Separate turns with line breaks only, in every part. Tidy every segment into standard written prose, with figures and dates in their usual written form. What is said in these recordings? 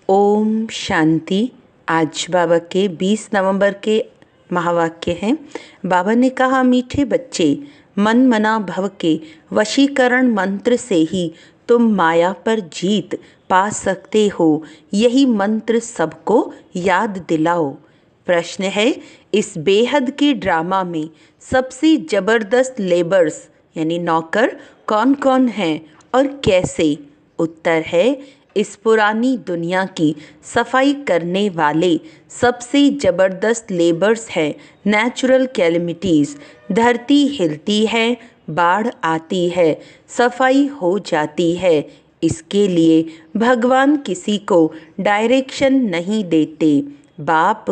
ओम शांति। आज बाबा के 20 नवंबर के महावाक्य हैं। बाबा ने कहा, मीठे बच्चे, मन मना भव के वशीकरण मंत्र से ही तुम माया पर जीत पा सकते हो। यही मंत्र सबको याद दिलाओ। प्रश्न है, इस बेहद के ड्रामा में सबसे ज़बरदस्त लेबर्स यानी नौकर कौन कौन हैं और कैसे? उत्तर है, इस पुरानी दुनिया की सफाई करने वाले सबसे ज़बरदस्त लेबर्स हैं नेचुरल कैलेमिटीज़। धरती हिलती है, बाढ़ आती है, सफाई हो जाती है। इसके लिए भगवान किसी को डायरेक्शन नहीं देते। बाप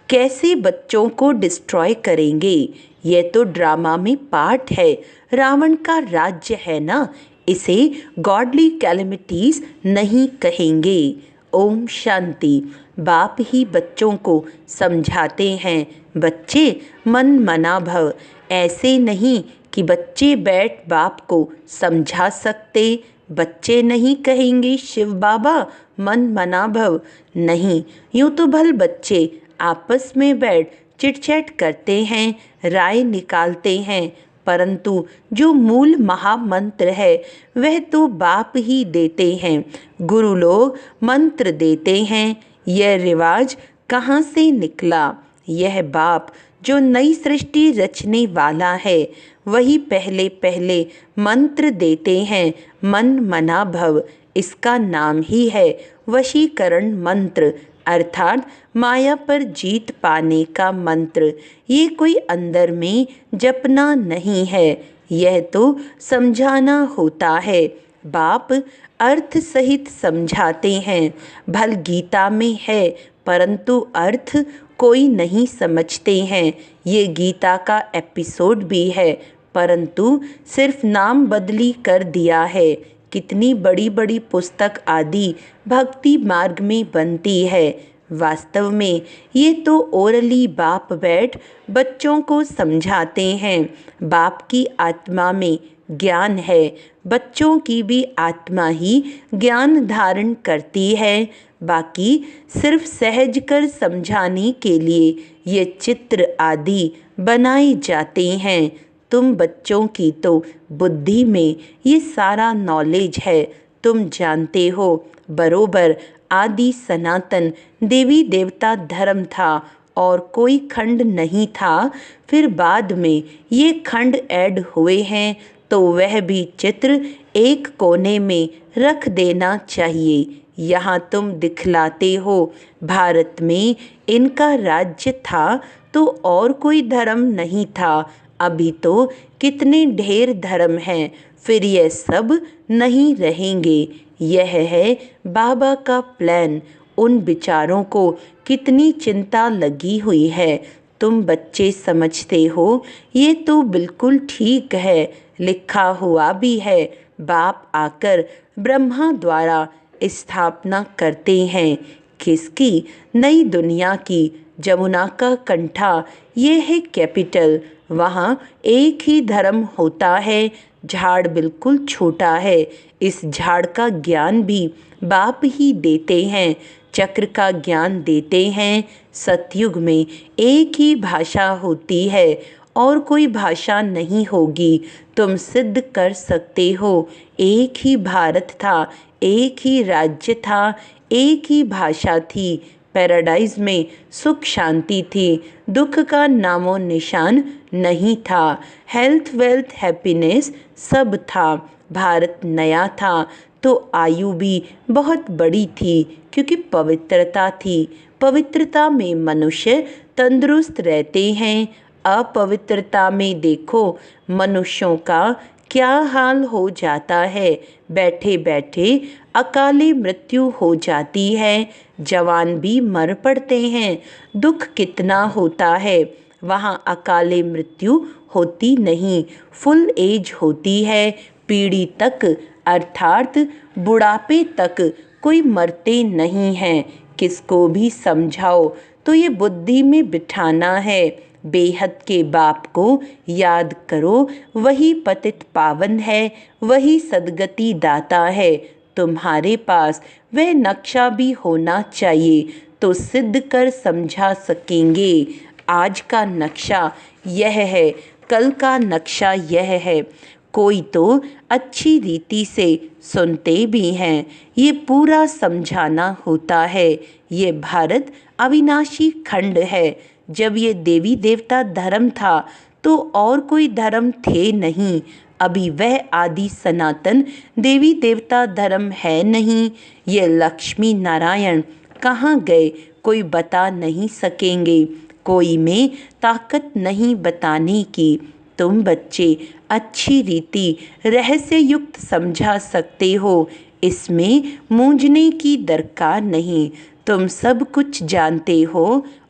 कैसे बच्चों को डिस्ट्रॉय करेंगे? यह तो ड्रामा में पार्ट है। रावण का राज्य है ना, इसे गॉडली कैलेमिटीज़ नहीं कहेंगे। ओम शांति। बाप ही बच्चों को समझाते हैं, बच्चे मन मना भव। ऐसे नहीं कि बच्चे बैठ बाप को समझा सकते। बच्चे नहीं कहेंगे शिव बाबा मन मना भव। नहीं, यूँ तो भल बच्चे आपस में बैठ चिटचैट करते हैं, राय निकालते हैं, परंतु जो मूल महामंत्र है वह तो बाप ही देते हैं। गुरु लोग मंत्र देते हैं। यह रिवाज कहाँ से निकला? यह बाप जो नई सृष्टि रचने वाला है वही पहले पहले मंत्र देते हैं, मन मना भव। इसका नाम ही है वशीकरण मंत्र, अर्थात माया पर जीत पाने का मंत्र। ये कोई अंदर में जपना नहीं है, यह तो समझाना होता है। बाप अर्थ सहित समझाते हैं। भल गीता में है, परंतु अर्थ कोई नहीं समझते हैं। ये गीता का एपिसोड भी है, परंतु सिर्फ नाम बदली कर दिया है। कितनी बड़ी बड़ी पुस्तक आदि भक्ति मार्ग में बनती है। वास्तव में ये तो ओरली बाप बैठ बच्चों को समझाते हैं। बाप की आत्मा में ज्ञान है, बच्चों की भी आत्मा ही ज्ञान धारण करती है। बाकी सिर्फ सहज कर समझाने के लिए ये चित्र आदि बनाए जाते हैं। तुम बच्चों की तो बुद्धि में ये सारा नॉलेज है। तुम जानते हो बरोबर आदि सनातन देवी देवता धर्म था और कोई खंड नहीं था। फिर बाद में ये खंड ऐड हुए हैं, तो वह भी चित्र एक कोने में रख देना चाहिए। यहाँ तुम दिखलाते हो भारत में इनका राज्य था तो और कोई धर्म नहीं था। अभी तो कितने ढेर धर्म हैं, फिर यह सब नहीं रहेंगे। यह है बाबा का प्लान। उन विचारों को कितनी चिंता लगी हुई है। तुम बच्चे समझते हो ये तो बिल्कुल ठीक है, लिखा हुआ भी है। बाप आकर ब्रह्मा द्वारा स्थापना करते हैं। किसकी? नई दुनिया की। जमुना का कंठा ये है कैपिटल। वहाँ एक ही धर्म होता है। झाड़ बिल्कुल छोटा है। इस झाड़ का ज्ञान भी बाप ही देते हैं, चक्र का ज्ञान देते हैं। सतयुग में एक ही भाषा होती है और कोई भाषा नहीं होगी। तुम सिद्ध कर सकते हो एक ही भारत था, एक ही राज्य था, एक ही भाषा थी। पैराडाइज में सुख शांति थी, दुख का नामो निशान नहीं था। हेल्थ वेल्थ हैप्पीनेस सब था। भारत नया था तो आयु भी बहुत बड़ी थी, क्योंकि पवित्रता थी। पवित्रता में मनुष्य तंदुरुस्त रहते हैं। अपवित्रता में देखो मनुष्यों का क्या हाल हो जाता है। बैठे बैठे अकाले मृत्यु हो जाती है। जवान भी मर पड़ते हैं। दुख कितना होता है। वहाँ अकाले मृत्यु होती नहीं, फुल एज होती है। पीढ़ी तक अर्थात बुढ़ापे तक कोई मरते नहीं हैं। किसको भी समझाओ तो ये बुद्धि में बिठाना है। बेहद के बाप को याद करो, वही पतित पावन है, वही सदगति दाता है। तुम्हारे पास वह नक्शा भी होना चाहिए तो सिद्ध कर समझा सकेंगे। आज का नक्शा यह है, कल का नक्शा यह है। कोई तो अच्छी रीति से सुनते भी हैं। ये पूरा समझाना होता है। ये भारत अविनाशी खंड है। जब ये देवी देवता धर्म था तो और कोई धर्म थे नहीं। अभी वह आदि सनातन देवी देवता धर्म है नहीं। ये लक्ष्मी नारायण कहाँ गए कोई बता नहीं सकेंगे। कोई में ताकत नहीं बताने की। तुम बच्चे अच्छी रीति रहस्य युक्त समझा सकते हो। इसमें मूंझने की दरकार नहीं। तुम सब कुछ जानते हो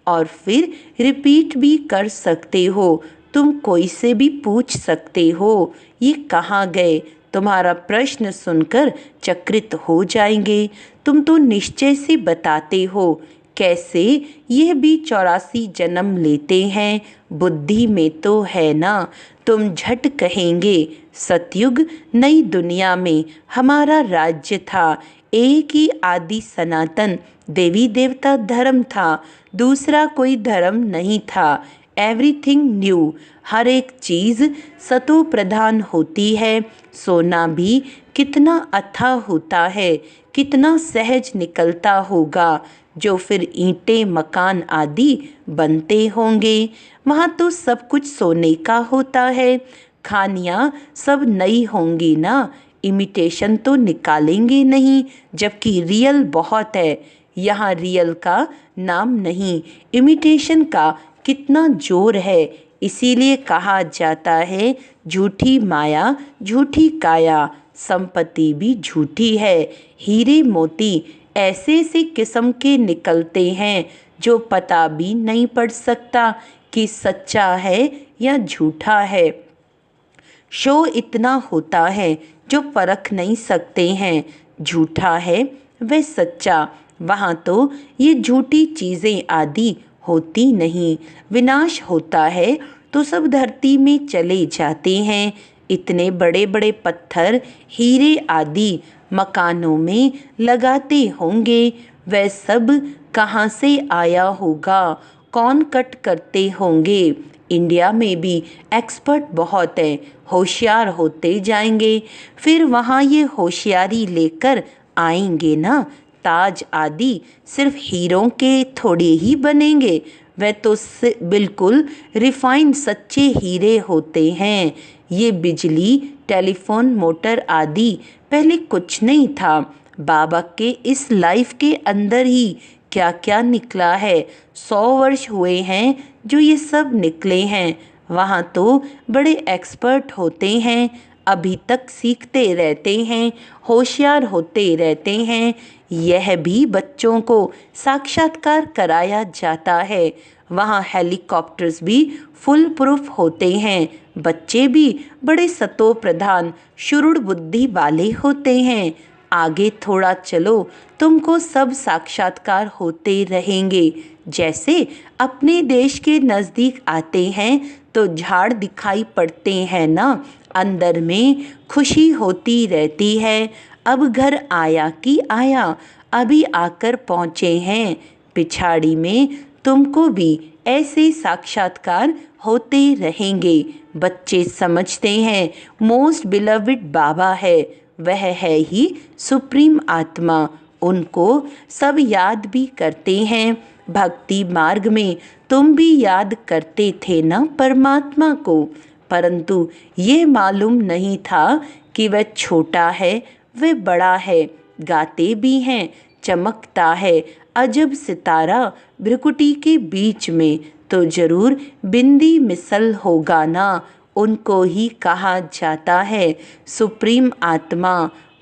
और फिर रिपीट भी कर सकते हो। तुम कोई से भी पूछ सकते हो ये कहाँ गए। तुम्हारा प्रश्न सुनकर चकित हो जाएंगे। तुम तो निश्चय से बताते हो कैसे यह भी 84 जन्म लेते हैं। बुद्धि में तो है ना। तुम झट कहेंगे सतयुग नई दुनिया में हमारा राज्य था। एक ही आदि सनातन देवी देवता धर्म था। दूसरा कोई धर्म नहीं था। Everything new. हर एक चीज़ सतो प्रधान होती है। सोना भी कितना अथाह होता है, कितना सहज निकलता होगा, जो फिर ईंटें मकान आदि बनते होंगे। वहाँ तो सब कुछ सोने का होता है। खानियाँ सब नई होंगी ना। इमिटेशन तो निकालेंगे नहीं, जबकि रियल बहुत है। यहाँ रियल का नाम नहीं, इमिटेशन का कितना जोर है। इसीलिए कहा जाता है झूठी माया झूठी काया। संपत्ति भी झूठी है। हीरे मोती ऐसे से किस्म के निकलते हैं जो पता भी नहीं पड़ सकता कि सच्चा है या झूठा है। शो इतना होता है जो परख नहीं सकते हैं। झूठा है वह सच्चा। वहाँ तो ये झूठी चीज़ें आदि होती नहीं। विनाश होता है तो सब धरती में चले जाते हैं। इतने बड़े बड़े पत्थर हीरे आदि मकानों में लगाते होंगे। वह सब कहाँ से आया होगा, कौन कट करते होंगे। इंडिया में भी एक्सपर्ट बहुत है, होशियार होते जाएंगे। फिर वहाँ ये होशियारी लेकर आएंगे ना। ताज आदि सिर्फ हीरों के थोड़े ही बनेंगे। वह तो बिल्कुल रिफाइंड सच्चे हीरे होते हैं। ये बिजली टेलीफोन मोटर आदि पहले कुछ नहीं था। बाबा के इस लाइफ के अंदर ही क्या क्या निकला है। 100 वर्ष हुए हैं जो ये सब निकले हैं। वहाँ तो बड़े एक्सपर्ट होते हैं। अभी तक सीखते रहते हैं, होशियार होते रहते हैं। यह भी बच्चों को साक्षात्कार कराया जाता है। वहाँ हेलीकॉप्टर्स भी फुल प्रूफ होते हैं। बच्चे भी बड़े सतो प्रधान शुरुड़ बुद्धि वाले होते हैं। आगे थोड़ा चलो, तुमको सब साक्षात्कार होते रहेंगे। जैसे अपने देश के नज़दीक आते हैं तो झाड़ दिखाई पड़ते हैं ना। अंदर में खुशी होती रहती है। अब घर आया कि आया, अभी आकर पहुँचे हैं। पिछाड़ी में तुमको भी ऐसे साक्षात्कार होते रहेंगे। बच्चे समझते हैं मोस्ट बिलवड बाबा है, वह है ही सुप्रीम आत्मा। उनको सब याद भी करते हैं। भक्ति मार्ग में तुम भी याद करते थे ना परमात्मा को। परंतु ये मालूम नहीं था कि वह छोटा है, वह बड़ा है। गाते भी हैं, चमकता है अजब सितारा भ्रिकुटी के बीच में, तो जरूर बिंदी मिसल होगा ना। उनको ही कहा जाता है सुप्रीम आत्मा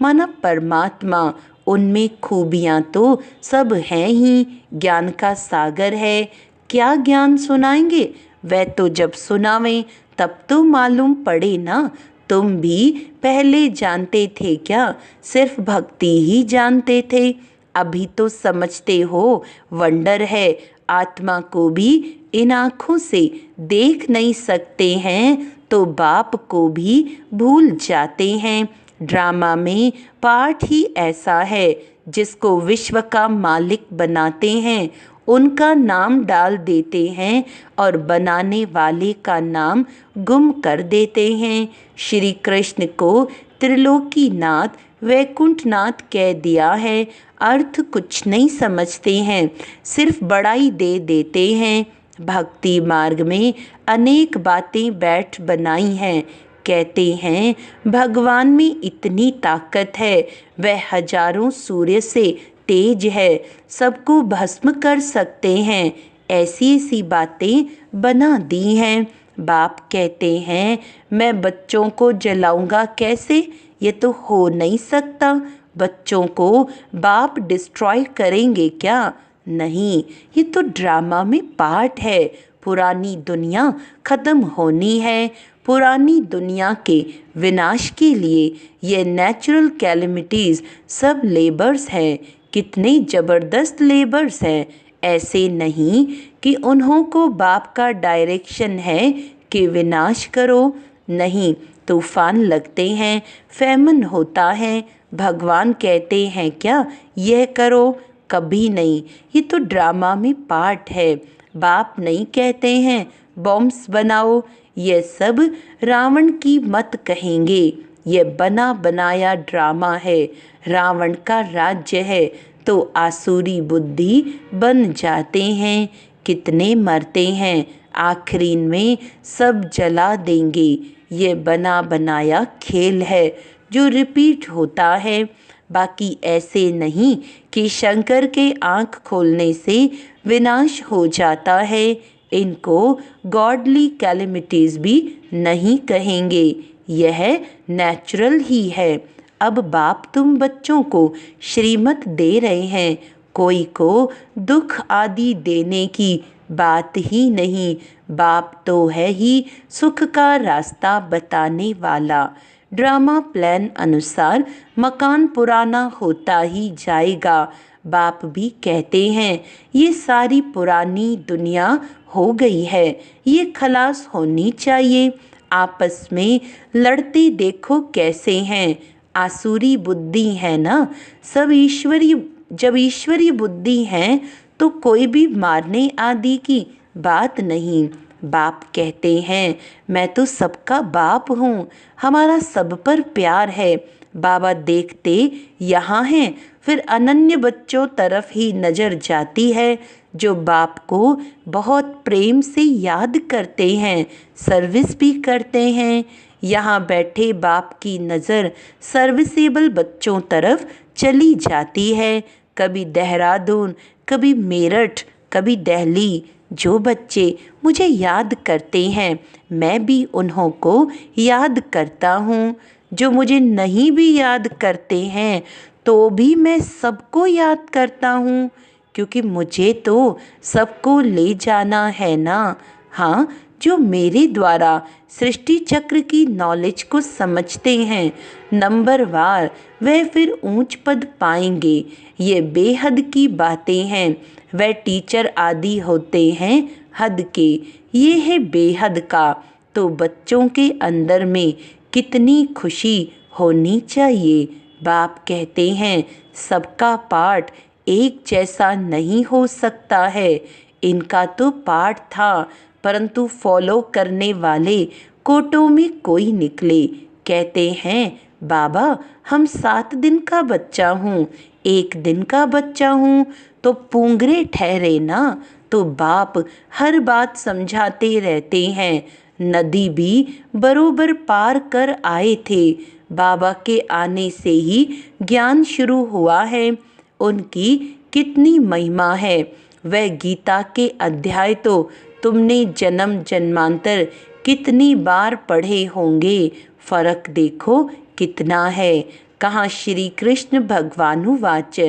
माना परमात्मा। उनमें खूबियाँ तो सब हैं ही। ज्ञान का सागर है। क्या ज्ञान सुनाएंगे? वह तो जब सुनावें तब तो मालूम पड़े ना। तुम भी पहले जानते थे क्या? सिर्फ भक्ति ही जानते थे। अभी तो समझते हो। वंडर है, आत्मा को भी इन आँखों से देख नहीं सकते हैं तो बाप को भी भूल जाते हैं। ड्रामा में पार्ट ही ऐसा है जिसको विश्व का मालिक बनाते हैं, उनका नाम डाल देते हैं और बनाने वाले का नाम गुम कर देते हैं। श्री कृष्ण को त्रिलोकीनाथ वैकुंठनाथ कह दिया है, अर्थ कुछ नहीं समझते हैं, सिर्फ बड़ाई दे देते हैं। भक्ति मार्ग में अनेक बातें बैठ बनाई हैं, कहते हैं भगवान में इतनी ताकत है, वह हजारों सूर्य से तेज है, सबको भस्म कर सकते हैं, ऐसी ऐसी बातें बना दी हैं। बाप कहते हैं मैं बच्चों को जलाऊंगा कैसे, ये तो हो नहीं सकता। बच्चों को बाप डिस्ट्रॉय करेंगे क्या? नहीं, ये तो ड्रामा में पार्ट है। पुरानी दुनिया ख़त्म होनी है। पुरानी दुनिया के विनाश के लिए ये नेचुरल कैलेमिटीज़ सब लेबर्स हैं। कितने ज़बरदस्त लेबर्स हैं। ऐसे नहीं कि उन्हों को बाप का डायरेक्शन है कि विनाश करो, नहीं, तूफान लगते हैं, फैमन होता है, भगवान कहते हैं क्या यह करो? कभी नहीं, ये तो ड्रामा में पार्ट है। बाप नहीं कहते हैं बॉम्ब्स बनाओ, ये सब रावण की मत कहेंगे, ये बना बनाया ड्रामा है। रावण का राज्य है तो आसुरी बुद्धि बन जाते हैं, कितने मरते हैं, आखिरी में सब जला देंगे। ये बना बनाया खेल है जो रिपीट होता है। बाकी ऐसे नहीं कि शंकर के आँख खोलने से विनाश हो जाता है। इनको गॉडली कैलेमिटीज़ भी नहीं कहेंगे, यह नेचुरल ही है। अब बाप तुम बच्चों को श्रीमत दे रहे हैं, कोई को दुख आदि देने की बात ही नहीं। बाप तो है ही सुख का रास्ता बताने वाला। ड्रामा प्लान अनुसार मकान पुराना होता ही जाएगा। बाप भी कहते हैं ये सारी पुरानी दुनिया हो गई है, ये खलास होनी चाहिए। आपस में लड़ते देखो कैसे हैं, आसुरी बुद्धि है ना। सब ईश्वरीय, जब ईश्वरीय बुद्धि है तो कोई भी मारने आदि की बात नहीं। बाप कहते हैं मैं तो सबका बाप हूँ, हमारा सब पर प्यार है। बाबा देखते यहाँ हैं, फिर अनन्य बच्चों तरफ ही नज़र जाती है जो बाप को बहुत प्रेम से याद करते हैं, सर्विस भी करते हैं। यहाँ बैठे बाप की नज़र सर्विसेबल बच्चों तरफ चली जाती है, कभी देहरादून, कभी मेरठ, कभी दिल्ली। जो बच्चे मुझे याद करते हैं मैं भी उन्हों को याद करता हूँ, जो मुझे नहीं भी याद करते हैं तो भी मैं सबको याद करता हूँ, क्योंकि मुझे तो सबको ले जाना है ना। हाँ, जो मेरे द्वारा सृष्टि चक्र की नॉलेज को समझते हैं नंबरवार, वह फिर ऊंच पद पाएंगे। ये बेहद की बातें हैं। वह टीचर आदि होते हैं हद के, ये है बेहद का। तो बच्चों के अंदर में कितनी खुशी होनी चाहिए। बाप कहते हैं सबका पाठ एक जैसा नहीं हो सकता है। इनका तो पाठ था, परंतु फॉलो करने वाले कोटों में कोई निकले। कहते हैं बाबा हम 7 दिन का बच्चा हूँ, 1 दिन का बच्चा हूँ तो पूंगरे ठहरे ना। तो बाप हर बात समझाते रहते हैं। नदी भी बरोबर पार कर आए थे। बाबा के आने से ही ज्ञान शुरू हुआ है। उनकी कितनी महिमा है। वह गीता के अध्याय तो तुमने जन्म जन्मांतर कितनी बार पढ़े होंगे, फर्क देखो कितना है। कहाँ श्री कृष्ण भगवानु वाच,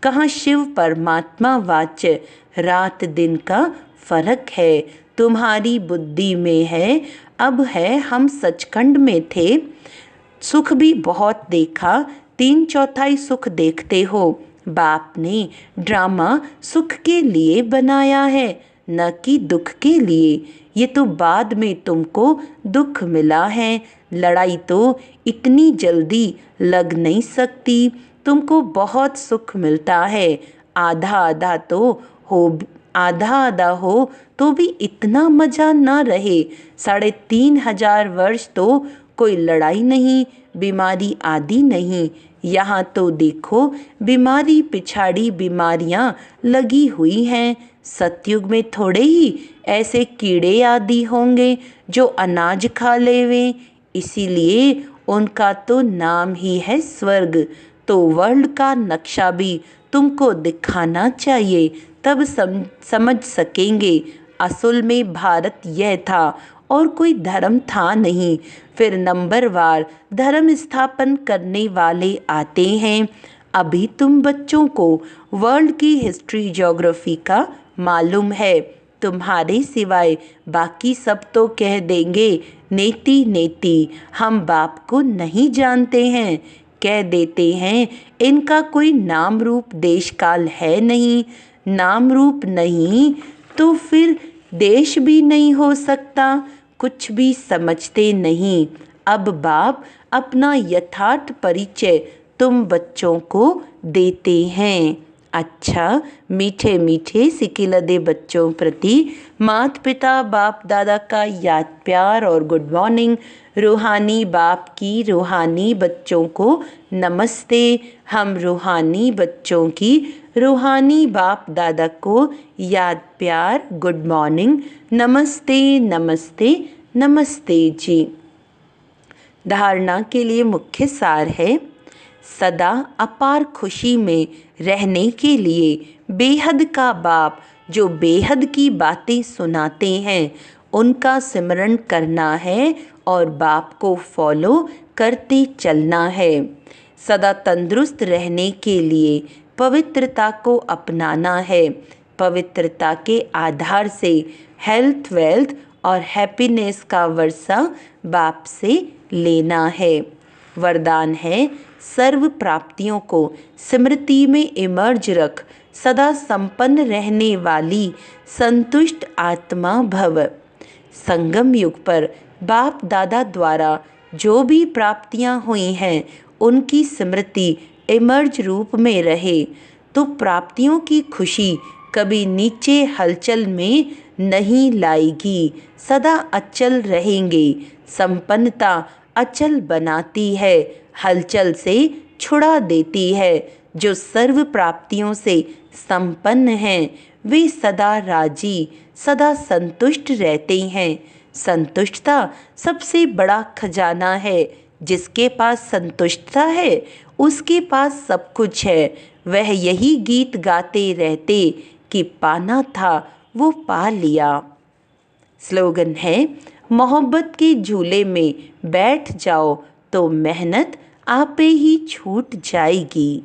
कहाँ शिव परमात्मा वाच। रात दिन का फर्क है, तुम्हारी बुद्धि में है। अब है हम सचखंड में थे, सुख भी बहुत देखा, 3/4 सुख देखते हो। बाप ने ड्रामा सुख के लिए बनाया है, न कि दुख के लिए। ये तो बाद में तुमको दुख मिला है। लड़ाई तो इतनी जल्दी लग नहीं सकती। तुमको बहुत सुख मिलता है। आधा आधा हो तो भी इतना मजा न रहे। 3,500 वर्ष तो कोई लड़ाई नहीं, बीमारी आदि नहीं। यहाँ तो देखो बीमारी पिछाड़ी बीमारियाँ लगी हुई हैं। सतयुग में थोड़े ही ऐसे कीड़े आदि होंगे जो अनाज खा लेवें, इसीलिए उनका तो नाम ही है स्वर्ग। तो वर्ल्ड का नक्शा भी तुमको दिखाना चाहिए, तब समझ सकेंगे असल में भारत यह था और कोई धर्म था नहीं। फिर नंबरवार धर्म स्थापन करने वाले आते हैं। अभी तुम बच्चों को वर्ल्ड की हिस्ट्री ज्योग्राफी का मालूम है, तुम्हारे सिवाय बाकी सब तो कह देंगे नेति नेति, हम बाप को नहीं जानते हैं। कह देते हैं इनका कोई नाम रूप देश काल है नहीं। नाम रूप नहीं तो फिर देश भी नहीं हो सकता। कुछ भी समझते नहीं। अब बाप अपना यथार्थ परिचय तुम बच्चों को देते हैं। अच्छा, मीठे मीठे सिकिलदे बच्चों प्रति माता पिता बाप दादा का याद प्यार और गुड मॉर्निंग। रूहानी बाप की रूहानी बच्चों को नमस्ते। हम रूहानी बच्चों की रूहानी बाप दादा को याद प्यार गुड मॉर्निंग, नमस्ते नमस्ते नमस्ते जी। धारणा के लिए मुख्य सार है, सदा अपार खुशी में रहने के लिए बेहद का बाप जो बेहद की बातें सुनाते हैं उनका सिमरन करना है और बाप को फॉलो करते चलना है। सदा तंदुरुस्त रहने के लिए पवित्रता को अपनाना है। पवित्रता के आधार से हेल्थ, वेल्थ और हैप्पीनेस का वर्षा बाप से लेना है। वरदान है, सर्व प्राप्तियों को स्मृति में इमर्ज रख, सदा संपन्न रहने वाली संतुष्ट आत्मा भव। संगम युग पर बाप दादा द्वारा जो भी प्राप्तियां हुई हैं उनकी स्मृति इमर्ज रूप में रहे तो प्राप्तियों की खुशी कभी नीचे हलचल में नहीं लाएगी, सदा अचल रहेंगे। संपन्नता अचल बनाती है, हलचल से छुड़ा देती है। जो सर्व प्राप्तियों से संपन्न हैं वे सदा राजी, सदा संतुष्ट रहते हैं। संतुष्टता सबसे बड़ा खजाना है। जिसके पास संतुष्टता है उसके पास सब कुछ है। वह यही गीत गाते रहते कि पाना था वो पा लिया। स्लोगन है, मोहब्बत के झूले में बैठ जाओ तो मेहनत आपे ही छूट जाएगी।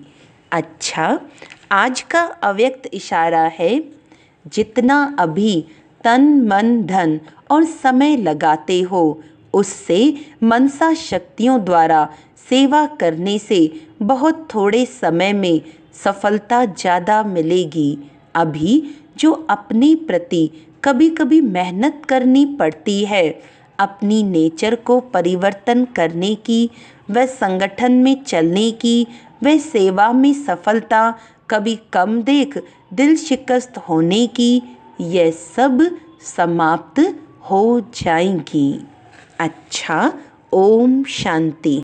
अच्छा, आज का अव्यक्त इशारा है, जितना अभी तन मन धन और समय लगाते हो उससे मनसा शक्तियों द्वारा सेवा करने से बहुत थोड़े समय में सफलता ज़्यादा मिलेगी। अभी जो अपने प्रति कभी कभी मेहनत करनी पड़ती है, अपनी नेचर को परिवर्तन करने की, व संगठन में चलने की, व सेवा में सफलता कभी कम देख दिल शिकस्त होने की, यह सब समाप्त हो जाएंगी। अच्छा, ओम शांति।